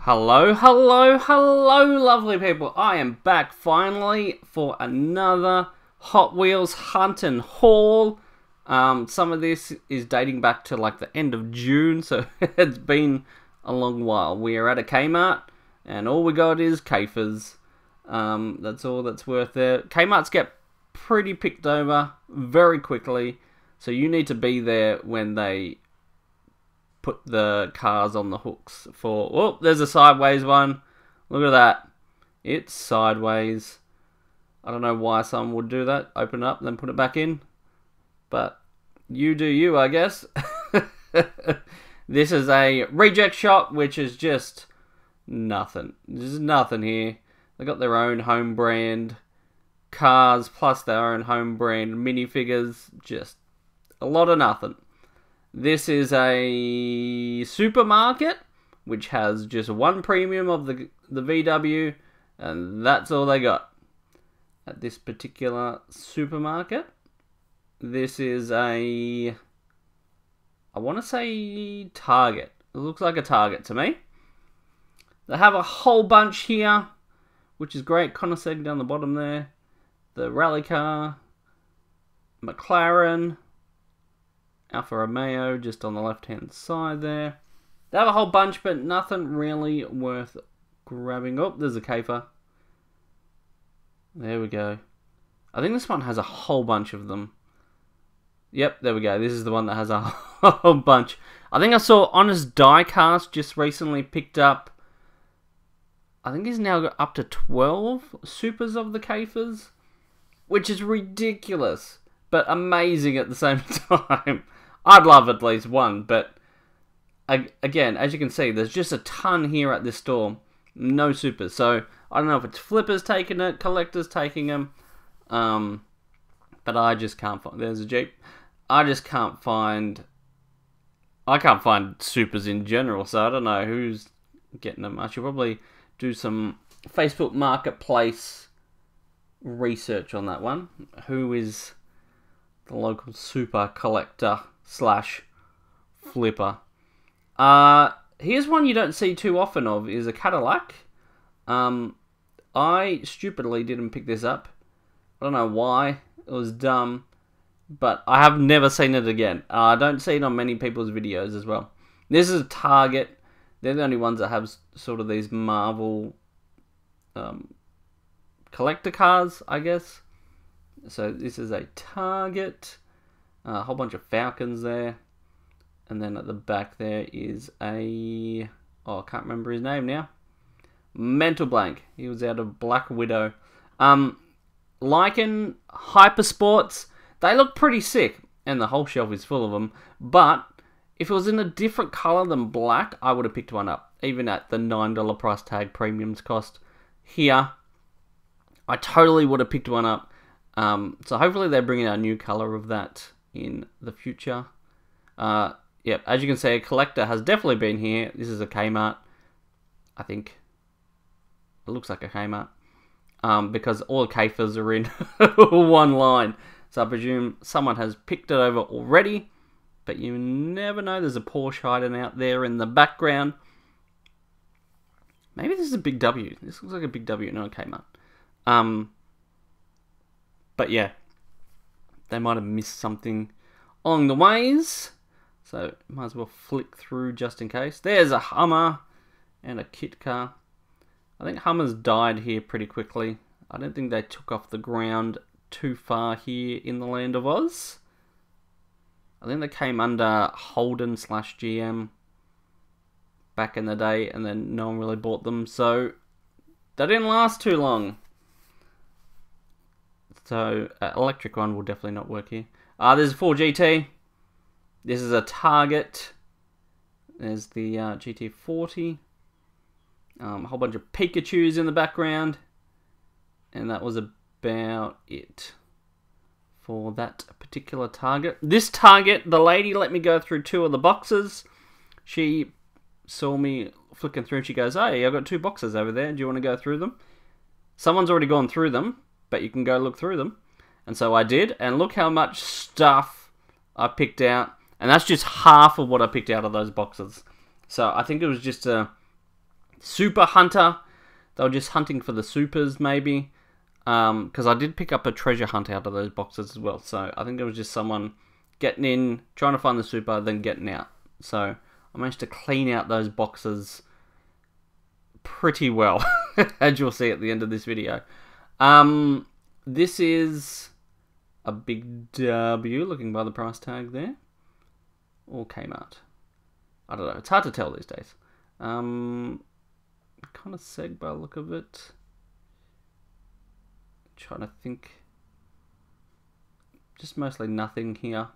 Hello, hello, hello, lovely people. I am back finally for another Hot Wheels hunt and haul. Some of this is dating back to like the end of June, so it's been a long while. We are at a Kmart, and all we got is Kafers. That's all that's worth there. Kmarts get pretty picked over very quickly, so you need to be there when they put the cars on the hooks for... Oh, there's a sideways one. Look at that. It's sideways. I don't know why someone would do that. Open it up, then put it back in. But you do you, I guess. This is a reject shop, which is just nothing. There's nothing here. They got their own home brand cars, plus their own home brand minifigures. Just a lot of nothing. This is a supermarket, which has just one premium of the VW, and that's all they got at this particular supermarket. This is I want to say Target. It looks like a Target to me. They have a whole bunch here, which is great. Koenigsegg down the bottom there. The rally car, McLaren, Alfa Romeo just on the left-hand side there. They have a whole bunch, but nothing really worth grabbing. Oh, there's a Kafer. There we go. I think this one has a whole bunch of them. Yep, there we go. This is the one that has a whole bunch. I think I saw Honest Diecast just recently picked up. I think he's now got up to 12 supers of the Kafers, which is ridiculous, but amazing at the same time. I'd love at least one, but again, as you can see, there's just a ton here at this store. No supers. So I don't know if it's flippers taking it, collectors taking them, but I just can't find. There's a Jeep. I can't find supers in general, so I don't know who's getting them. I should probably do some Facebook Marketplace research on that one. Who is the local super collector / flipper? Here's one you don't see too often of, is a Cadillac. I stupidly didn't pick this up. I don't know why. It was dumb. But I have never seen it again. I don't see it on many people's videos as well. This is a Target. They're the only ones that have sort of these Marvel collector cars, I guess. So this is a Target. A whole bunch of Falcons there. And then at the back there is a... Oh, I can't remember his name now. Mental blank. He was out of Black Widow. Lycan Hypersports. They look pretty sick. And the whole shelf is full of them. But if it was in a different colour than black, I would have picked one up. Even at the $9 price tag premiums cost. Here, I totally would have picked one up. So hopefully they're bringing out a new colour of that in the future. Yep, as you can see, a collector has definitely been here. This is a Kmart, I think. It looks like a Kmart. Because all the Kafers are in one line. So I presume someone has picked it over already. But you never know. There's a Porsche hiding out there in the background. Maybe this is a Big W. This looks like a Big W, not a Kmart. But yeah, they might have missed something along the ways. So might as well flick through just in case. There's a Hummer and a kit car. I think Hummers died here pretty quickly. I don't think they took off the ground too far here in the land of Oz. I think they came under Holden / GM back in the day, and then no one really bought them, so they didn't last too long. So electric one will definitely not work here. There's a 4GT. This is a Target. There's the GT40. A whole bunch of Pikachus in the background. And that was about it for that particular Target. This Target, the lady let me go through 2 of the boxes. She saw me flicking through. She goes, hey, I've got 2 boxes over there. Do you want to go through them? Someone's already gone through them, but you can go look through them. And so I did. And look how much stuff I picked out. And that's just half of what I picked out of those boxes. So I think it was just a Super Hunter. They were just hunting for the supers, maybe. Because I did pick up a treasure hunt out of those boxes as well. So I think it was just someone getting in, trying to find the super, then getting out. So I managed to clean out those boxes pretty well, as you'll see at the end of this video. This is a big W, looking by the price tag there. Or Kmart. I don't know. It's hard to tell these days. Kind of seg by the look of it. Trying to think. Just mostly nothing here.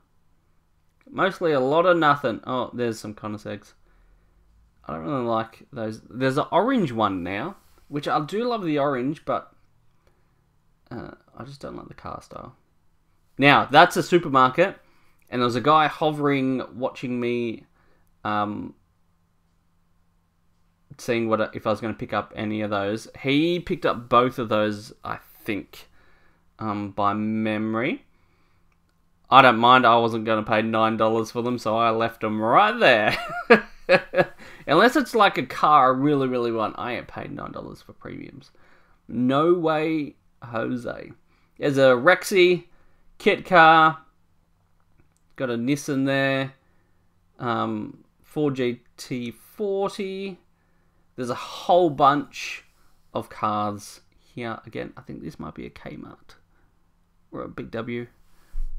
Mostly a lot of nothing. Oh, there's some Connosegs. I don't really like those. There's an orange one now, which I do love the orange, but I just don't like the car style. Now, that's a supermarket, and there was a guy hovering, watching me, seeing if I was going to pick up any of those. He picked up both of those, I think, by memory. I don't mind. I wasn't going to pay $9 for them, so I left them right there. Unless it's like a car I really, really want, I ain't paid $9 for premiums. No way, Jose. There's a Rexy kit car. Got a Nissan there. 4GT40. There's a whole bunch of cars here. Again, I think this might be a Kmart or a Big W.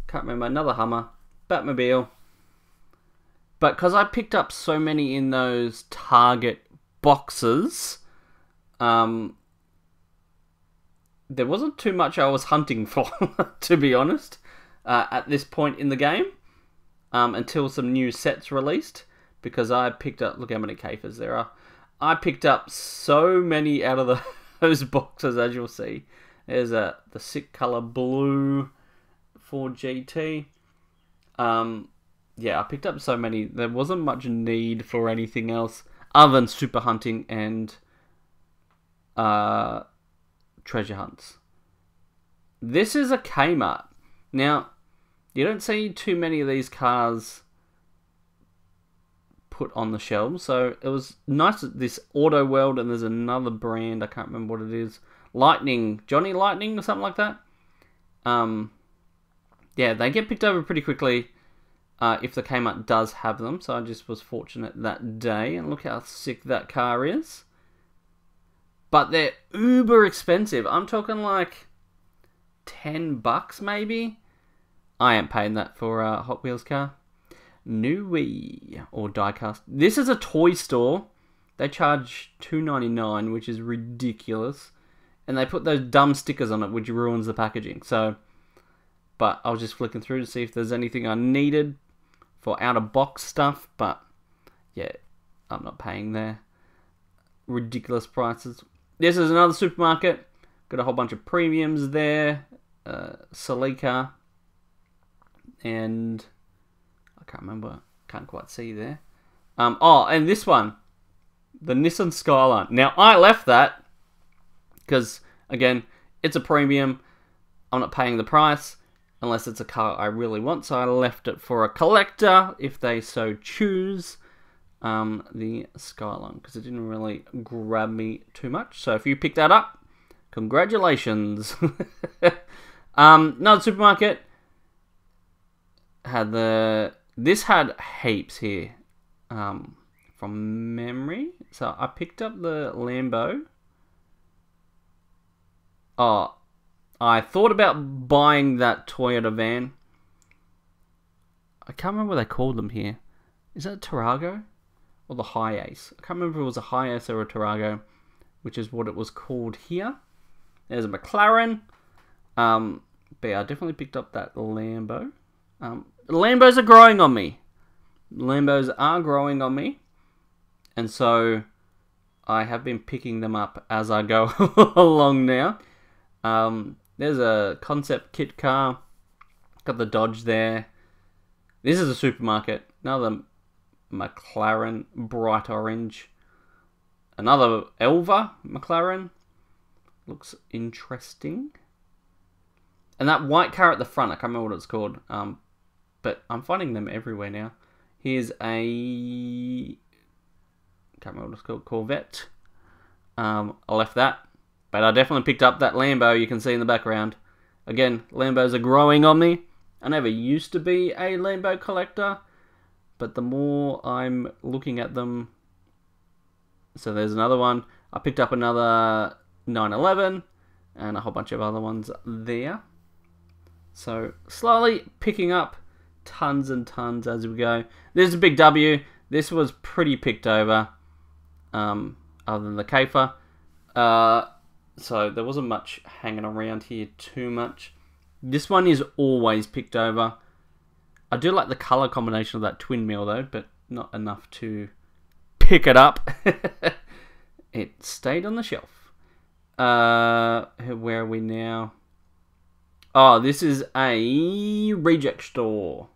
Can't remember. Another Hummer. Batmobile. But because I picked up so many in those Target boxes, there wasn't too much I was hunting for, to be honest, at this point in the game, until some new sets released, because I picked up, look how many Kafers there are, I picked up so many out of those boxes, as you'll see. There's the sick colour blue 4GT. Yeah, I picked up so many. There wasn't much need for anything else other than super hunting and treasure hunts. This is a Kmart. Now, you don't see too many of these cars put on the shelves, so it was nice that this Auto World, and there's another brand, I can't remember what it is, Lightning, Johnny Lightning or something like that. Yeah, they get picked over pretty quickly if the Kmart does have them, so I just was fortunate that day, and look how sick that car is. But they're uber expensive. I'm talking like $10 maybe. I ain't paying that for a Hot Wheels car. Nui or diecast. This is a toy store. They charge $2.99, which is ridiculous, and they put those dumb stickers on it, which ruins the packaging. So, but I was just flicking through to see if there's anything I needed for out of box stuff. But yeah, I'm not paying there. Ridiculous prices. This is another supermarket. Got a whole bunch of premiums there. Celica. And I can't remember. Can't quite see there. Oh, and this one. The Nissan Skyline. Now, I left that because, again, it's a premium. I'm not paying the price unless it's a car I really want. So I left it for a collector, if they so choose. The Skyline, because it didn't really grab me too much. So if you pick that up, congratulations. Another supermarket had this had heaps here, from memory. So I picked up the Lambo. Oh, I thought about buying that Toyota van. I can't remember what they called them here. Is that a Tarago? Or the Hi-Ace. I can't remember if it was a Hi-Ace or a Tarago, which is what it was called here. There's a McLaren. But yeah, I definitely picked up that Lambo. Lambos are growing on me. Lambos are growing on me. And so I have been picking them up as I go along now. There's a concept kit car. Got the Dodge there. This is a supermarket. Another McLaren, bright orange. Another Elva McLaren. Looks interesting. And that white car at the front, I can't remember what it's called. But I'm finding them everywhere now. Here's a... can't remember what it's called. Corvette. I left that. But I definitely picked up that Lambo you can see in the background. Again, Lambos are growing on me. I never used to be a Lambo collector, but the more I'm looking at them... So there's another one. I picked up another 911 and a whole bunch of other ones there. So slowly picking up tons and tons as we go. This is a big W. This was pretty picked over, other than the Cafer. So there wasn't much hanging around here too much. This one is always picked over. I do like the colour combination of that twin mill though, but not enough to pick it up. It stayed on the shelf. Where are we now? Oh, this is a reject store.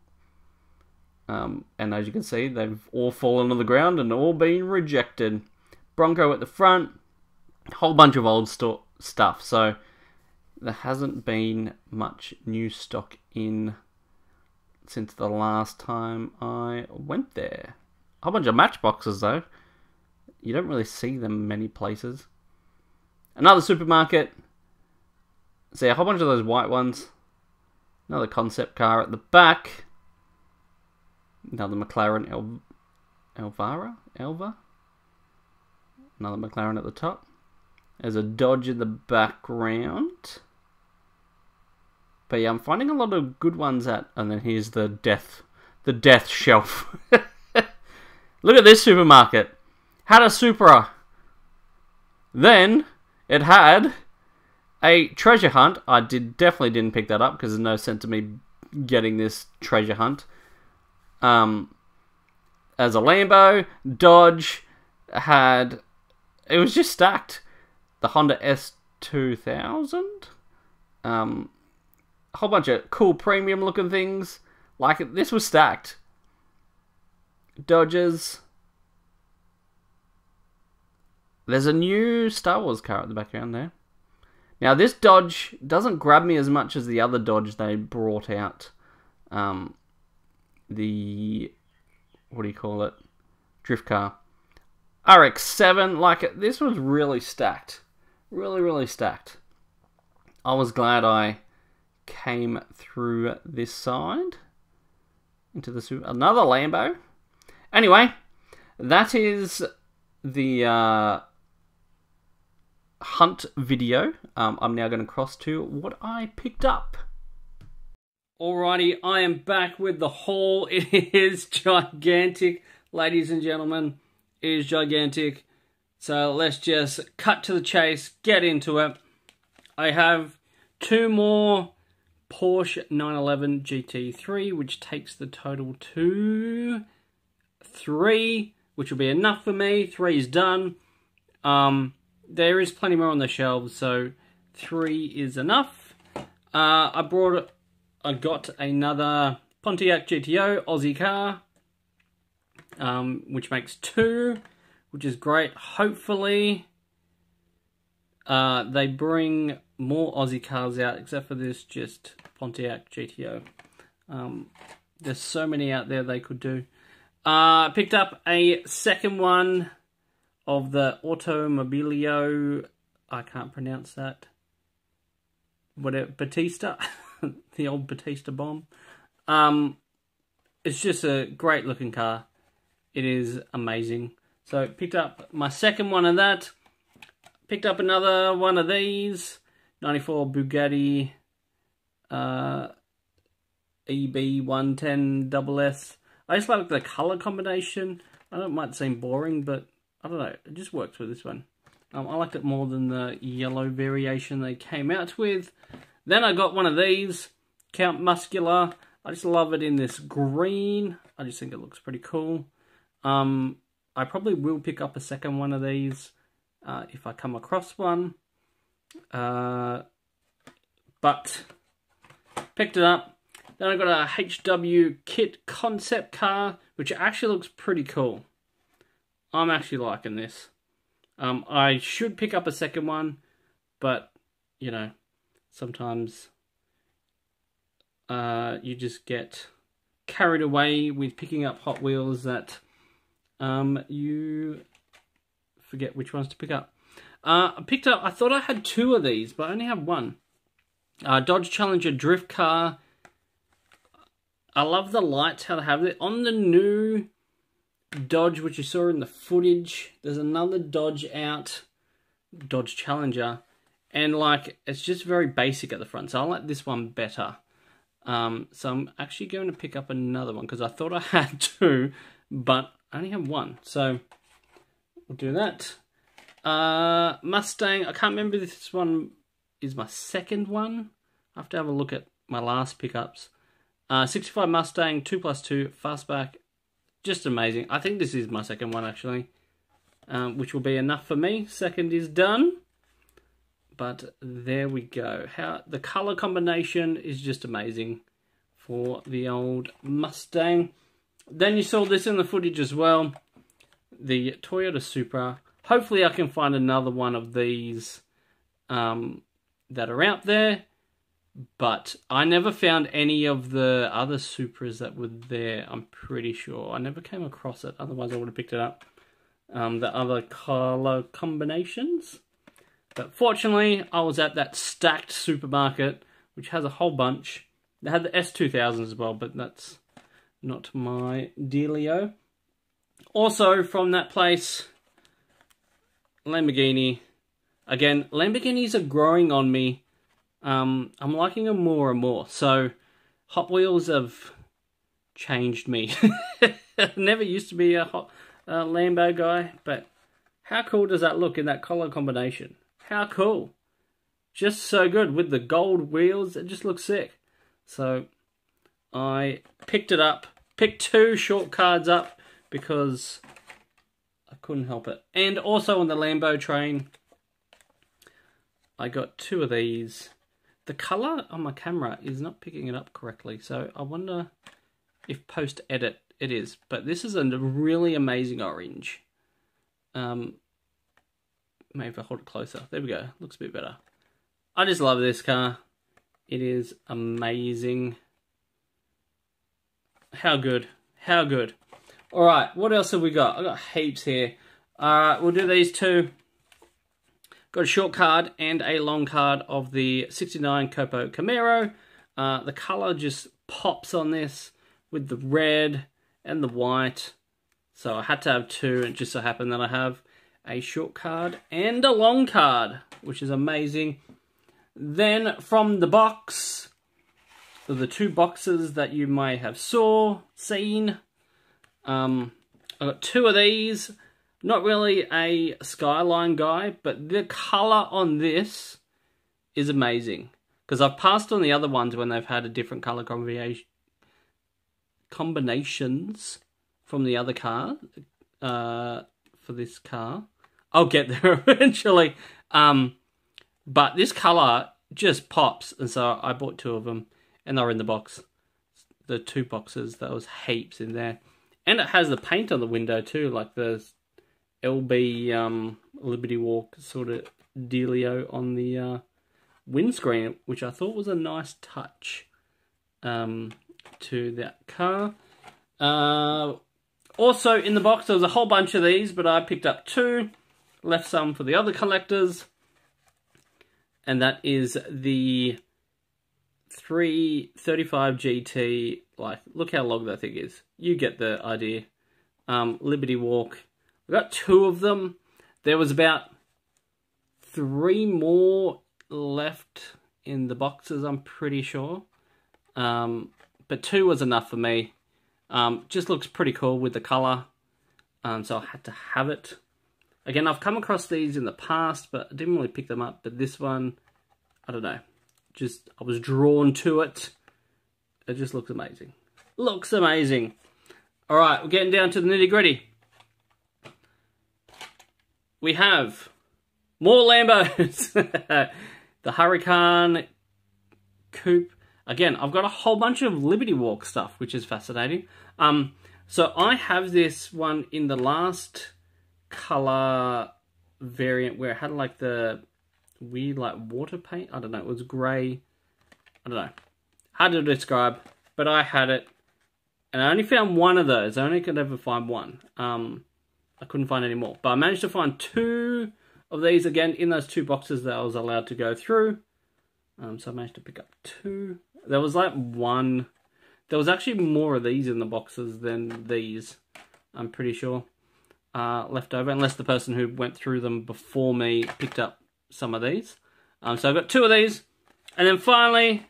And as you can see, they've all fallen on the ground and all been rejected. Bronco at the front. Whole bunch of old stuff. So there hasn't been much new stock in since the last time I went there. A whole bunch of matchboxes though. You don't really see them many places. Another supermarket. See a whole bunch of those white ones. Another concept car at the back. Another McLaren Elva. Another McLaren at the top. There's a Dodge in the background. But yeah, I'm finding a lot of good ones at... And then here's the death shelf. Look at this supermarket. Had a Supra. Then it had a treasure hunt. I definitely didn't pick that up because there's no sense to me getting this treasure hunt. As a Lambo, Dodge had... It was just stacked. The Honda S2000. A whole bunch of cool premium looking things. Like it. This was stacked. Dodges. There's a new Star Wars car at the background there. Now this Dodge doesn't grab me as much as the other Dodge they brought out. The... What do you call it? Drift car. RX-7. Like it. This was really stacked. Really stacked. I was glad I came through this side into the another Lambo. Anyway, that is the hunt video. I'm now going to cross to what I picked up. Alrighty, I am back with the haul. It is gigantic, ladies and gentlemen. It is gigantic. So let's just cut to the chase, get into it. I have two more Porsche 911 GT3, which takes the total to 3, which will be enough for me. 3 is done. There is plenty more on the shelves, so 3 is enough. I got another Pontiac GTO Aussie car, which makes 2. Which is great. Hopefully, they bring more Aussie cars out, except for this just Pontiac GTO. There's so many out there they could do. Picked up a second one of the Automobilio. I can't pronounce that. Whatever, Batista. The old Batista bomb. It's just a great looking car. It is amazing. So, picked up my second one of that. Picked up another one of these. 94 Bugatti EB110SS. I just like the colour combination. I know it might seem boring, but I don't know. It just works with this one. I liked it more than the yellow variation they came out with. Then I got one of these. Count Muscular. I just love it in this green. I just think it looks pretty cool. I probably will pick up a second one of these if I come across one. But picked it up. Then I got a HW kit concept car, which actually looks pretty cool. I'm actually liking this. I should pick up a second one, but, you know, sometimes you just get carried away with picking up Hot Wheels that you forget which ones to pick up. I picked up, I thought I had 2 of these, but I only have 1. Dodge Challenger drift car. I love the lights, how they have it. On the new Dodge, which you saw in the footage, there's another Dodge out, Dodge Challenger. And like, it's just very basic at the front. So I like this one better. So I'm actually going to pick up another one because I thought I had 2, but I only have 1. So we'll do that. Mustang, I can't remember if this one is my second one. I have to have a look at my last pickups. 65 Mustang, 2+2, fastback. Just amazing. I think this is my second one actually, which will be enough for me. Second is done. But there we go. How the color combination is just amazing for the old Mustang. Then you saw this in the footage as well. The Toyota Supra. Hopefully I can find another one of these that are out there. But I never found any of the other Supras that were there, I'm pretty sure. I never came across it, otherwise I would have picked it up. The other color combinations. But fortunately, I was at that stacked supermarket, which has a whole bunch. They had the S2000s as well, but that's not my dealio. Also, from that place, Lamborghini. Again, Lamborghinis are growing on me. I'm liking them more and more. So, Hot Wheels have changed me. Never used to be a Lambo guy, but how cool does that look in that color combination? How cool. Just so good. With the gold wheels, it just looks sick. So, I picked it up. Picked 2 short cards up because I couldn't help it. And also on the Lambo train, I got 2 of these. The colour on my camera is not picking it up correctly. So, I wonder if post-edit it is. But this is a really amazing orange. Maybe if I hold it closer. There we go. Looks a bit better. I just love this car. It is amazing. How good. How good. Alright, what else have we got? I've got heaps here. Alright, we'll do these 2. Got a short card and a long card of the 69 Copo Camaro. The colour just pops on this with the red and the white. So I had to have 2, and it just so happened that I have a short card and a long card, which is amazing. Then from the box, the 2 boxes that you may have seen, I got 2 of these. Not really a Skyline guy, but the colour on this is amazing. Because I've passed on the other ones when they've had a different colour combinations from the other car. For this car. I'll get there eventually. But this colour just pops. And so I bought 2 of them. And they're in the box. The 2 boxes. There was heaps in there. And it has the paint on the window too. Like the LB Liberty Walk sort of dealio on the windscreen. Which I thought was a nice touch to that car. Also in the box there was a whole bunch of these, but I picked up 2, left some for the other collectors, and that is the 335 GT. Like, look how long that thing is. You get the idea. Liberty Walk. We got 2 of them. There was about 3 more left in the boxes, I'm pretty sure. But 2 was enough for me. Just looks pretty cool with the colour. So I had to have it. Again, I've come across these in the past, but I didn't really pick them up. But this one, I don't know. Just, I was drawn to it. It just looks amazing. Looks amazing. Alright, we're getting down to the nitty gritty. We have more Lambos. The Hurricane Coupe. Again, I've got a whole bunch of Liberty Walk stuff, which is fascinating. So I have this one in the last colour variant where it had like the weird like water paint. I don't know, it was grey. I don't know. Hard to describe, but I had it. And I only found 1 of those. I only could ever find 1. I couldn't find any more. But I managed to find 2 of these again in those 2 boxes that I was allowed to go through. So I managed to pick up 2. There was like 1. There was actually more of these in the boxes than these, I'm pretty sure, left over, unless the person who went through them before me picked up some of these. So I've got 2 of these, and then finally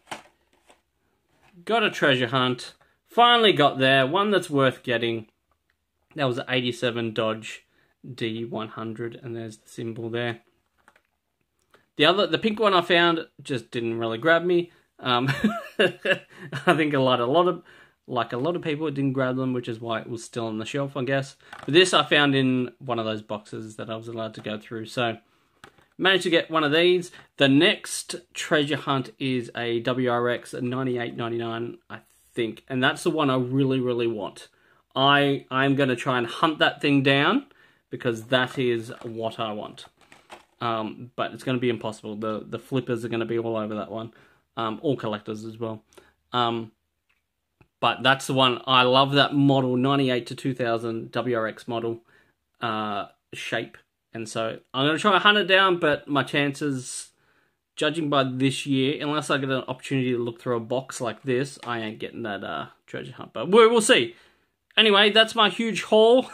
got a treasure hunt. Finally got there, one that's worth getting. That was an 87 Dodge D100, and there's the symbol there. The pink one I found just didn't really grab me. I think a lot of people, it didn't grab them, which is why it was still on the shelf, I guess. But this I found in one of those boxes that I was allowed to go through. So managed to get one of these. The next treasure hunt is a WRX 9899, I think, and that's the one I really, really want. I'm going to try and hunt that thing down because that is what I want. But it's going to be impossible. The flippers are going to be all over that one. All collectors as well. But that's the one. I love that model, 98 to 2000 WRX model shape. And so I'm going to try and hunt it down, but my chances, judging by this year, unless I get an opportunity to look through a box like this, I ain't getting that treasure hunt. But we'll see. Anyway, that's my huge haul.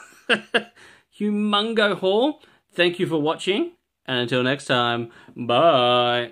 Humongo haul. Thank you for watching. And until next time, bye.